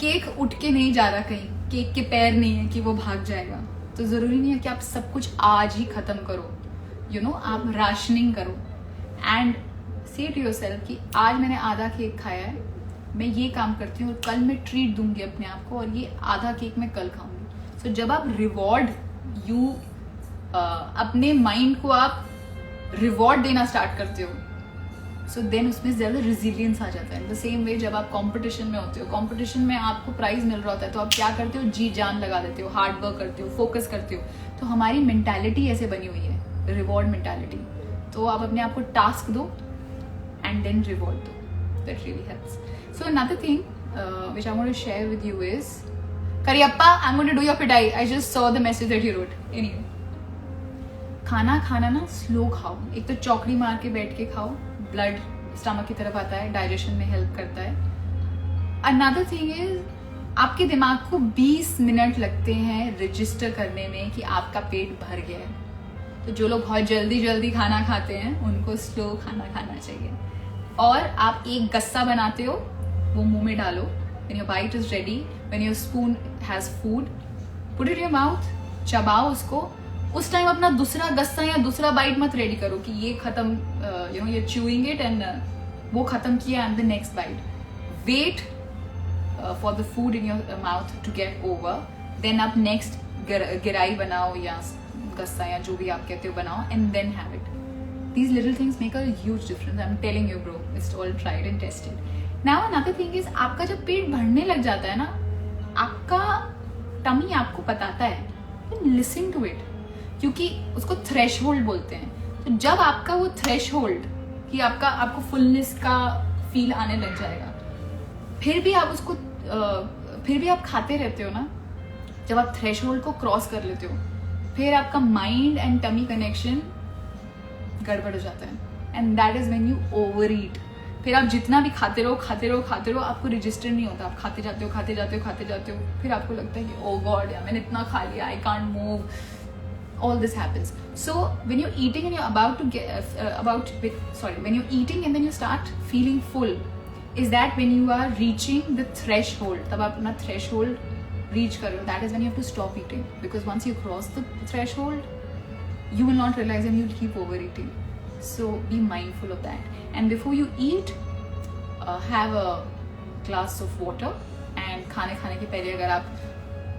केक उठ के नहीं जा रहा कहीं, केक के पैर नहीं है कि वो भाग जाएगा. तो जरूरी नहीं है कि आप सब कुछ आज ही खत्म करो. यू नो, आप राशनिंग करो एंड से टू योरसेल्फ कि आज मैंने आधा केक खाया है, मैं ये काम करती हूँ और कल मैं ट्रीट दूंगी अपने आप को और ये आधा केक मैं कल खाऊंगी. सो जब आप रिवॉर्ड अपने माइंड को आप रिवॉर्ड देना स्टार्ट करते हो, सो देन उसमें ज्यादा रिजिलियंस आ जाता है. द सेम वे जब आप कंपटीशन में होते हो, कंपटीशन में आपको प्राइज मिल रहा होता है, तो आप क्या करते हो? जी जान लगा देते हो, हार्ड वर्क करते हो, फोकस करते हो. तो हमारी मेंटालिटी ऐसे बनी हुई है, रिवॉर्ड मेंटालिटी. तो आप अपने आप को टास्क दो एंड देन रिवॉर्ड दो. That really helps. So another thing which I want to share with you is, Kariyappa, I'm going to do your pidai. I just saw the message that you wrote. Anyway, खाना ना slow खाओ. एक तो चौकड़ी मार के बैठ के खाओ, ब्लड स्टमक की तरफ आता है, डाइजेशन में हेल्प करता है. अनदर थिंग इज आपके दिमाग को 20 मिनट लगते हैं रजिस्टर करने में कि आपका पेट भर गया है. तो जो लोग बहुत जल्दी जल्दी खाना खाते हैं उनको स्लो खाना खाना चाहिए. और आप एक गस्सा बनाते हो, वो मुंह में डालो. When your bite is ready, when your spoon has food, put it in your mouth, चबाओ उसको. उस टाइम अपना दूसरा गस्सा या दूसरा बाइट मत रेडी करो कि ये खत्म, you're chewing it and वो खत्म किया and the next bite. Wait for the food in your mouth to get over. Then आप next गिराई बनाओ या गस्सा या जो भी आप कहते हो बनाओ and then have it. These little things make a huge difference. I'm telling you bro, it's all tried and tested. Now another thing is आपका जब पेट भरने लग जाता है ना, आपका टमी आपको बताता है, listen to it, क्योंकि उसको थ्रेशहोल्ड बोलते हैं. तो जब आपका वो थ्रेशहोल्ड कि आपको फुलनेस का फील आने लग जाएगा, फिर भी आप उसको फिर भी आप खाते रहते हो ना, जब आप थ्रेशहोल्ड को क्रॉस कर लेते हो, फिर आपका माइंड एंड टमी कनेक्शन गड़बड़ हो जाता है. And that is when you over ईट. फिर आप जितना भी खाते रहो, आपको रजिस्टर नहीं होता. आप खाते जाते हो, फिर आपको लगता है कि ओ गॉड यार मैंने इतना खा लिया, I can't move. All this happens. So when you're eating and you're when you're eating and then you start feeling full, is that when you are reaching the threshold? तब आप अपना threshold reach कर रहे हो. That is when you have to stop eating, because once you cross the threshold, you will not realize and you'll keep overeating. So be mindful of that. And before you eat, have a glass of water. And खाने के पहले अगर आप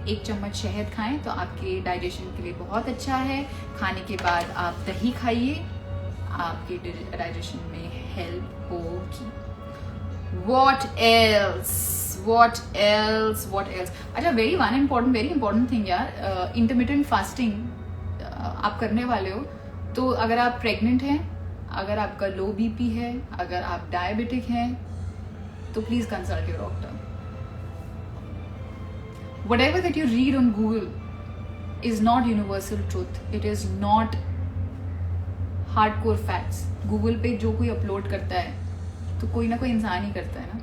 1 चम्मच शहद खाएं तो आपके डाइजेशन के लिए बहुत अच्छा है. खाने के बाद आप दही खाइए, आपके डाइजेशन में हेल्प होगी. What else? अच्छा, वेरी इंपॉर्टेंट थिंग यार, इंटरमिटेंट फास्टिंग आप करने वाले हो तो अगर आप प्रेग्नेंट हैं, अगर आपका लो बीपी है, अगर आप डायबिटिक हैं, तो please consult your doctor. Whatever that you read on Google is not universal truth. It is not hardcore facts. Google पे जो कोई अपलोड करता है तो कोई ना कोई इंसान ही करता है ना.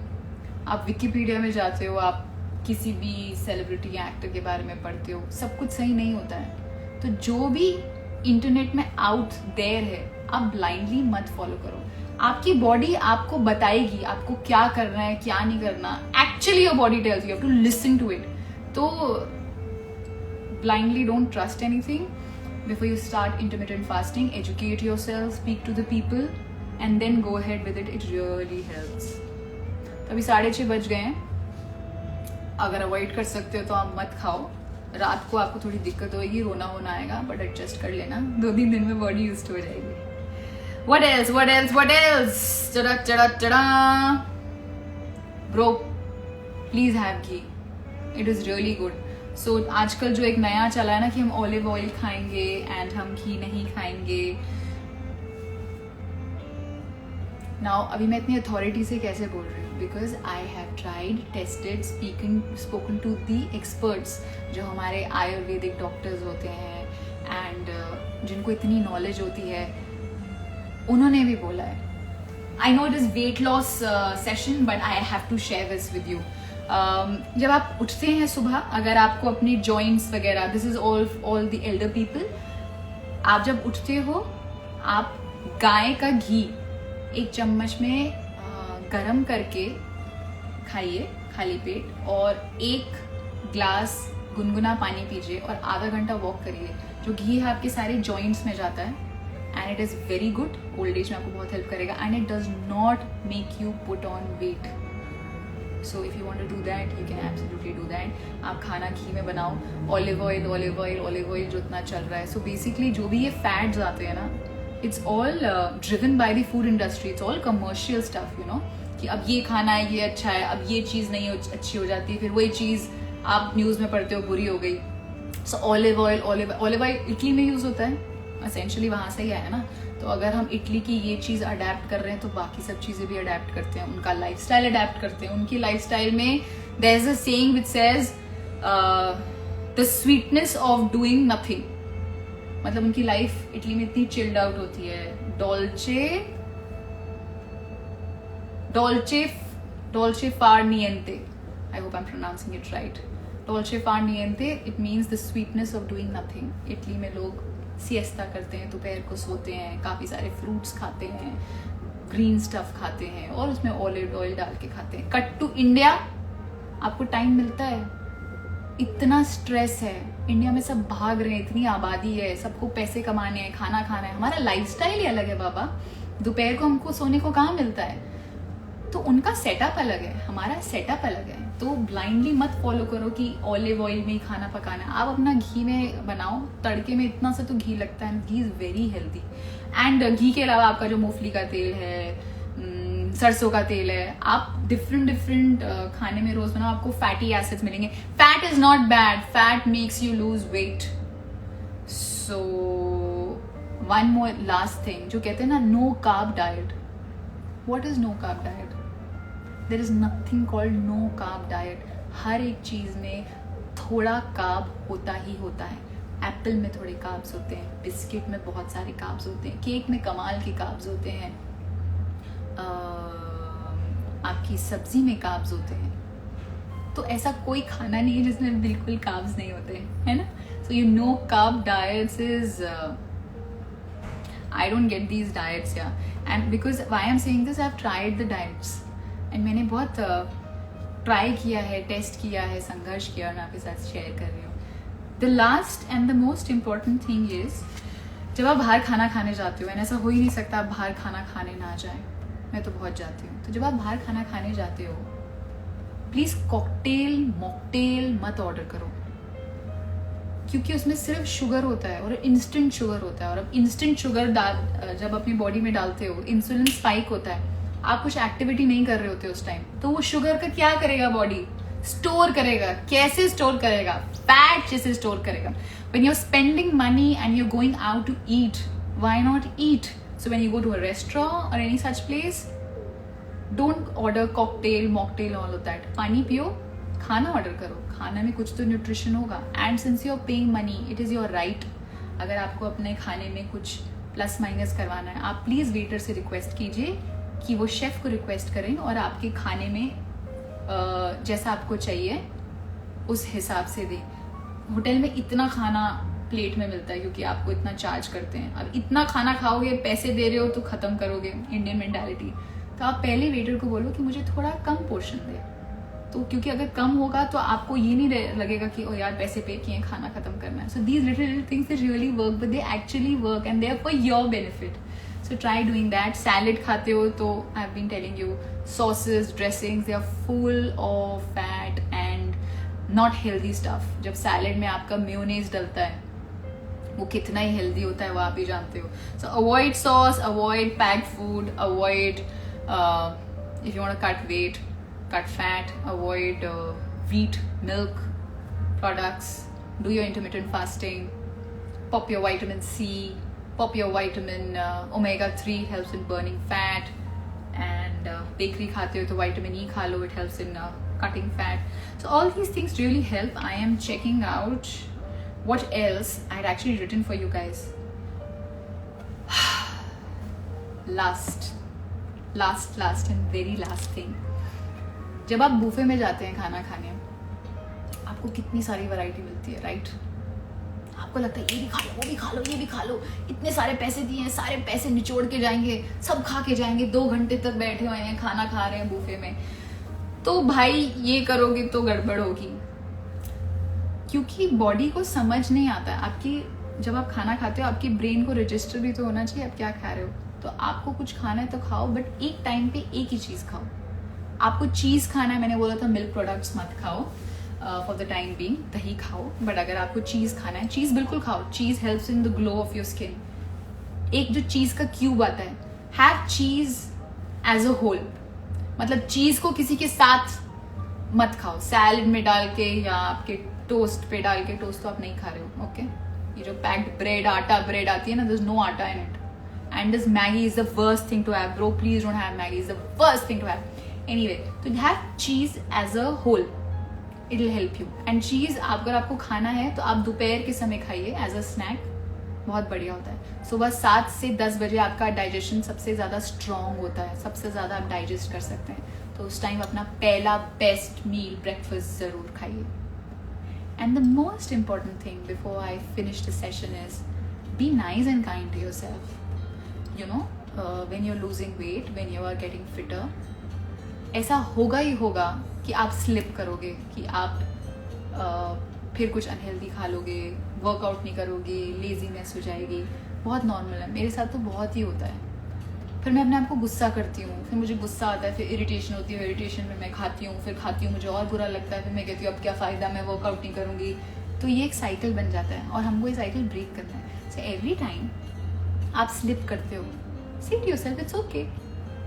आप विकिपीडिया में जाते हो, आप किसी भी सेलिब्रिटी या एक्टर के बारे में पढ़ते हो, सब कुछ सही नहीं होता है. तो जो भी इंटरनेट में आउट देयर है, आप ब्लाइंडली मत फॉलो करो. आपकी बॉडी आपको बताएगी आपको क्या करना है, क्या नहीं करना. Actually your body tells you have to listen to it. तो blindly don't trust anything. Before you start intermittent fasting, educate yourself, speak to the people, and then go ahead with it. It really helps. अभी 6:30 बज गए हैं. अगर avoid कर सकते हो तो आप मत खाओ. रात को आपको थोड़ी दिक्कत होगी, रोना आएगा, बट एडजस्ट कर लेना. 2-3 दिन में बॉडी यूज्ड हो जाएगी. What else? चढ़ा. Bro, please have ghee. It is really good. So आजकल जो एक नया चला है ना कि हम ऑलिव ऑयल खाएंगे एंड हम घी नहीं खाएंगे. नाउ अभी मैं इतनी अथॉरिटी से कैसे बोल रही हूँ? Because I have tried, tested, spoken to the experts, जो हमारे आयुर्वेदिक डॉक्टर्स होते हैं एंड जिनको इतनी नॉलेज होती है, उन्होंने भी बोला है. I know it is weight loss session, but I have to share this with you. जब आप उठते हैं सुबह, अगर आपको अपनी जॉइंट्स वगैरह, this is all the Elder people, आप जब उठते हो, आप गाय का घी 1 चम्मच में गरम करके खाइए खाली पेट, और 1 ग्लास गुनगुना पानी पीजिए और आधा घंटा वॉक करिए. जो घी है आपके सारे जॉइंट्स में जाता है and it is very good. Old age में आपको बहुत हेल्प करेगा and it does not make you put on weight. So if you want to do that, you can absolutely do that. आप खाना घी में बनाओ. ऑलिव ऑयल जो इतना चल रहा है. So basically जो भी ये फैट्स आते हैं ना, it's all driven by the food industry. It's all commercial stuff, you know, कि अब ये खाना है, ये अच्छा है, अब ये चीज़ नहीं अच्छी हो जाती, फिर वही चीज़ आप न्यूज़ में पढ़ते हो बुरी हो गई. So ऑलिव ऑयल इटली में यूज़ होता है, एसेंशियली वहाँ से ही आया ना. तो अगर हम इटली की ये चीज़ अडेप्ट कर रहे हैं तो बाकी सब चीज़ें भी अडेप्ट करते हैं. उनका लाइफस्टाइल अडेप्ट करते हैं. उनकी लाइफस्टाइल में there is a saying which says the sweetness of doing nothing. मतलब उनकी लाइफ इटली में इतनी चिल्ड आउट होती है. Dolce dolce far niente. I hope I'm pronouncing it right. Dolce far niente, it means the sweetness of doing nothing. Italy में लोग सिएस्ता करते हैं, दोपहर को सोते हैं, काफ़ी सारे फ्रूट्स खाते हैं, ग्रीन स्टफ खाते हैं और उसमें ऑलिव ऑयल डाल के खाते हैं. कट टू इंडिया, आपको टाइम मिलता है? इतना स्ट्रेस है इंडिया में, सब भाग रहे हैं, इतनी आबादी है, सबको पैसे कमाने हैं, खाना खाना है, हमारा लाइफस्टाइल ही अलग है बाबा. दोपहर को हमको सोने को कहाँ मिलता है? तो उनका सेटअप अलग है, हमारा सेटअप अलग है. तो ब्लाइंडली मत फॉलो करो कि ऑलिव ऑयल में ही खाना पकाना है. आप अपना घी में बनाओ, तड़के में इतना सा तो घी लगता है. घी इज वेरी हेल्दी. एंड घी के अलावा आपका जो मूंगफली का तेल है, सरसों का तेल है, आप डिफरेंट खाने में रोज बनाओ, आपको फैटी एसिड्स मिलेंगे. Fat is not bad, fat makes you lose weight. So one more last thing, जो कहते हैं ना no carb diet. What is no carb diet? There is nothing called no carb diet. हर एक चीज में थोड़ा कार्ब होता ही होता है. एप्पल में थोड़े कार्ब्स होते हैं, बिस्किट में बहुत सारे कार्ब्स होते हैं, केक में कमाल के कार्ब्स होते हैं, आपकी सब्जी में कार्ब्स होते हैं. तो ऐसा कोई खाना नहीं है जिसमें बिल्कुल कार्ब्स नहीं होते हैं, है ना? So you know carb diets is, I don't get these diets. या and because why I am saying this, I have tried the diets and मैंने बहुत ट्राई किया है, टेस्ट किया है, संघर्ष किया, और मैं आपके साथ शेयर कर रही हूँ. The last and the most important thing is, जब आप बाहर खाना खाने जाते हो, एंड ऐसा हो ही नहीं सकता आप बाहर खाना खाने ना जाए, मैं तो बहुत जाती हूँ. तो जब आप बाहर खाना खाने जाते हो, प्लीज कॉकटेल मॉकटेल मत ऑर्डर करो, क्योंकि उसमें सिर्फ शुगर होता है और इंस्टेंट शुगर होता है. और अब इंस्टेंट शुगर जब अपनी बॉडी में डालते हो, इंसुलिन स्पाइक होता है, आप कुछ एक्टिविटी नहीं कर रहे होते उस टाइम, तो वो शुगर का क्या करेगा? बॉडी स्टोर करेगा. कैसे स्टोर करेगा? फैट जैसे स्टोर करेगा. When you are spending money and you are going out to eat, why not eat? So when you go to a restaurant or any such place, don't order cocktail, mocktail, all of that. पानी पियो, खाना order करो, खाना में कुछ तो nutrition होगा. And since you are paying money, it is your right. अगर आपको अपने खाने में कुछ प्लस माइनस करवाना है, आप प्लीज़ वेटर से रिक्वेस्ट कीजिए कि वो शेफ़ को रिक्वेस्ट करें और आपके खाने में जैसा आपको चाहिए उस हिसाब से दें. होटल में इतना खाना प्लेट में मिलता है क्योंकि आपको इतना चार्ज करते हैं. अब इतना खाना खाओगे, पैसे दे रहे हो तो खत्म करोगे, इंडियन मेंटालिटी. तो आप पहले वेटर को बोलो कि मुझे थोड़ा कम पोर्शन दे. तो क्योंकि अगर कम होगा तो आपको ये नहीं लगेगा कि ओ यार पैसे पे किए, खाना खत्म करना है. So these little things they really work, but they actually work and they are for your benefit. So try doing that. Salad खाते हो तो I have been telling you, sauces, dressings, they are full of fat and not healthy stuff. जब salad में आपका mayonnaise डलता है, वो कितना ही हेल्दी होता है वो आप ही जानते हो. So avoid sauce, avoid packed food, avoid if you want to cut weight, cut fat, avoid wheat, milk products, do your intermittent fasting, pop your vitamin C, pop your vitamin omega-3, helps in burning fat, and bakery खाते हो तो vitamin E खा लो, it helps in cutting fat. So all these things really help. I am checking out what else I had actually written for you guys. last and very last thing, जब आप buffet में जाते हैं खाना खाने, आपको कितनी सारी वैरायटी मिलती है, राइट? आपको लगता है ये भी खा लो, वो भी खा लो, ये भी खा लो, इतने सारे पैसे दिए हैं, सारे पैसे निचोड़ के जाएंगे, सब खा के जाएंगे, 2 घंटे तक बैठे हुए हैं, खाना खा रहे हैं बुफे में. तो भाई ये करोगे तो गड़बड़ होगी, क्योंकि बॉडी को समझ नहीं आता. आपकी जब आप खाना खाते हो, आपकी ब्रेन को रजिस्टर भी तो होना चाहिए आप क्या खा रहे हो. तो आपको कुछ खाना है तो खाओ, बट एक टाइम पे एक ही चीज़ खाओ. आपको चीज़ खाना है, मैंने बोला था मिल्क प्रोडक्ट्स मत खाओ फॉर द टाइम बीइंग, दही खाओ. बट अगर आपको चीज़ खाना है, चीज़ बिल्कुल खाओ. Cheese helps in the glow of your skin. एक जो चीज़ का क्यूब आता है, have cheese as a whole. मतलब चीज़ को किसी के साथ मत खाओ, सैलड में डाल के या आपके टोस्ट पे डाल के. टोस्ट तो आप नहीं खा रहे हो, ओके? ये जो पैक्ड ब्रेड, आटा ब्रेड आती है ना, there is no atta in it. And this Maggi is the worst thing to have, bro. Please don't have Maggi, is the worst thing to have. Anyway, तो have cheese as a whole, it will help you. And cheese अगर आपको खाना है तो आप दोपहर के समय खाइए एज अ स्नैक. बहुत बढ़िया होता है। सुबह 7 से 10 बजे आपका डाइजेशन सबसे ज़्यादा स्ट्रॉन्ग होता है, सबसे ज़्यादा आप डाइजेस्ट कर सकते हैं, तो उस टाइम अपना पहला बेस्ट मील ब्रेकफास्ट ज़रूर खाइए। And the most important thing before I finish the session is be nice and kind to yourself. You know, when you are losing weight, when you are getting fitter, ऐसा होगा ही होगा कि आप slip करोगे, कि आप फिर कुछ अनहेल्दी खा लोगे, वर्कआउट नहीं करोगे, लेजीनेस हो जाएगी। बहुत नॉर्मल है, मेरे साथ तो बहुत ही होता है। फिर मैं अपने आप को गुस्सा करती हूँ, फिर मुझे गुस्सा आता है, फिर इरिटेशन होती है, इरिटेशन में मैं खाती हूँ, फिर खाती हूँ, मुझे और बुरा लगता है, फिर मैं कहती हूँ अब क्या फ़ायदा, मैं वर्कआउट नहीं करूँगी। तो ये एक साइकिल बन जाता है और हमको ये साइकिल ब्रेक करना है। सो एवरी टाइम आप स्लिप करते हो, say to yourself it's okay,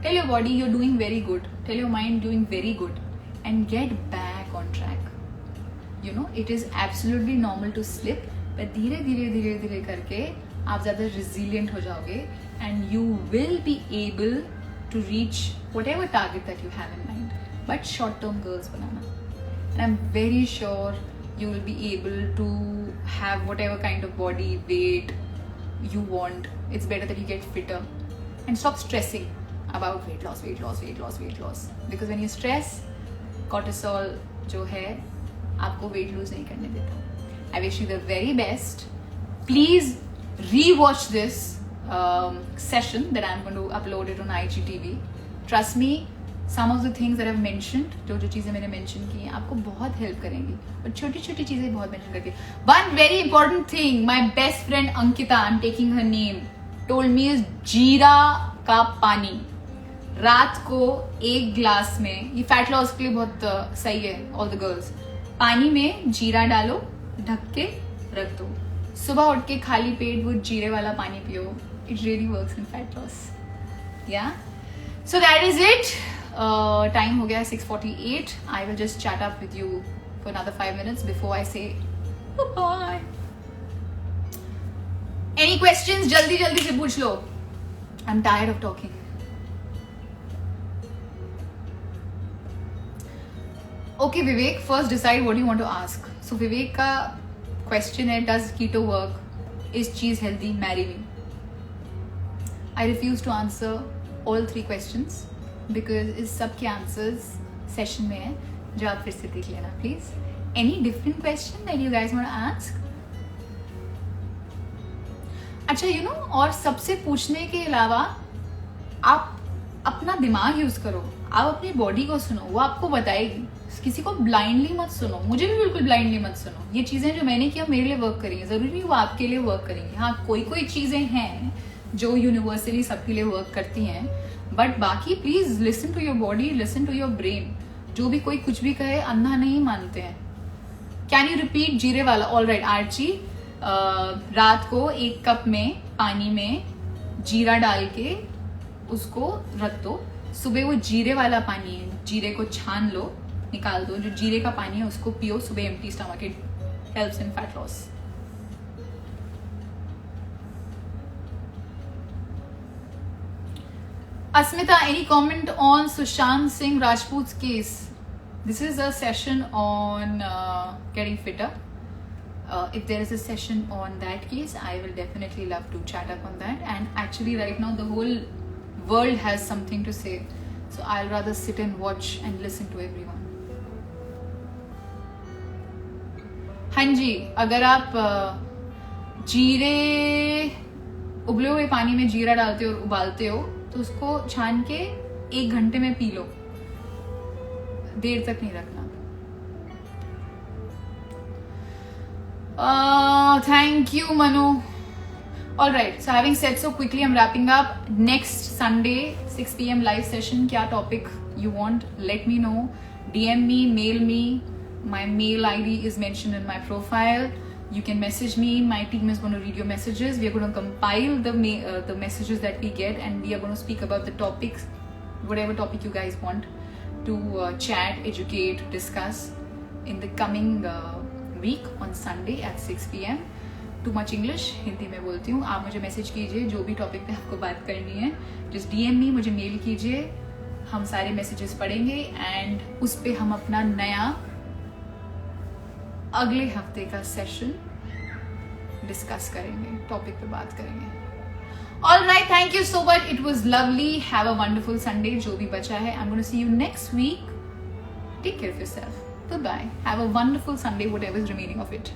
tell your body you are doing very good, tell your mind doing very good, and get back on track. You know, it is absolutely normal to slip, पर धीरे धीरे धीरे धीरे करके आप ज़्यादा resilient हो जाओगे and you will be able to reach whatever target that you have in mind. But short term goals बनाना, and I am very sure you will be able to have whatever kind of body weight you want. It's better that you get fitter and stop stressing about weight loss, weight loss, weight loss, weight loss. Because when you stress, cortisol जो है आपको weight lose नहीं करने देता। I wish you the very best. Please re-watch this session that I'm going to upload it on IGTV. Trust me, some of the things that I've mentioned, जो चीज़ें मैंने mention की हैं, आपको बहुत हेल्प करेंगी, और छोटी छोटी चीज़ें बहुत mention करती है। One very important thing, my best friend Ankita, I'm taking her name, told me is जीरा का पानी रात को 1 ग्लास में, ये फैट लॉस के लिए बहुत सही है, all the girls, पानी में जीरा डालो, ढक के रख दो, सुबह उठ के खाली पेट वो जीरे वाला पानी पियो, it really works in fat loss. Yeah, so that is it. Time हो गया 6:48. I will just chat up with you for another 5 minutes before I say bye. Any questions? जल्दी जल्दी से पूछ लो. I'm tired of talking. Okay, Vivek, first decide what you want to ask. So Vivek का question है, does keto work? Is cheese healthy? Marry me. I refuse to answer all 3 questions. Because इस सब के answers session में है, जो आप फिर से देख लेना please. Any different question that you guys want to ask? अच्छा, यू नो, और सबसे पूछने के अलावा आप अपना दिमाग यूज करो, आप अपनी बॉडी को सुनो, वो आपको बताएगी। किसी को ब्लाइंडली मत सुनो, मुझे भी बिल्कुल ब्लाइंडली मत सुनो। ये चीजें जो मैंने किया मेरे लिए वर्क करेंगी, जरूरी नहीं वो आपके लिए वर्क करेंगी। हाँ, कोई चीजें हैं जो यूनिवर्सली सबके लिए वर्क करती हैं, बट बाकी please listen to your body, listen to your brain. जो भी कोई कुछ भी कहे अंधा नहीं मानते हैं। कैन यू रिपीट जीरे वाला? ऑल राइट आर्ची, रात को 1 कप में पानी में जीरा डाल के उसको रख दो, सुबह वो जीरे वाला पानी है, जीरे को छान लो, निकाल दो, जो जीरे का पानी है उसको पियो सुबह empty stomach. It helps in fat loss. Asmita, any comment on Sushant Singh Rajput's case? This is a session on getting fitter. If there is a session on that case, I will definitely love to chat up on that. And actually right now the whole world has something to say. So I'll rather sit and watch and listen to everyone. हाँ जी, अगर आप जीरे उबले हुए पानी में जीरा डालते हो और उबालते हो तो उसको छान के 1 घंटे में पी लो, देर तक नहीं रखना। Thank you Manu. All right, so having said so quickly, I am wrapping up. Next Sunday 6 PM live session, क्या topic you want, let me know, DM me, mail me. My mail ID is mentioned in my profile. You can message me. My team is going to read your messages. We are going to compile the messages that we get, and we are going to speak about the topics, whatever topic you guys want to chat, educate, discuss in the coming week on Sunday at 6 PM. Too much English, Hindi में बोलती हूँ। आप मुझे message कीजिए जो भी topic पे आपको बात करनी है, just DM me, मुझे मेल कीजिए, हम सारे मैसेजेस पढ़ेंगे एंड उस पे हम अपना नया अगले हफ्ते का सेशन डिस्कस करेंगे, टॉपिक पे बात करेंगे. All right, thank you so much. It was lovely. Have a wonderful Sunday. जो भी बचा है, I'm going to see you next week. Take care of yourself. Bye bye. Have a wonderful Sunday, whatever is remaining of it.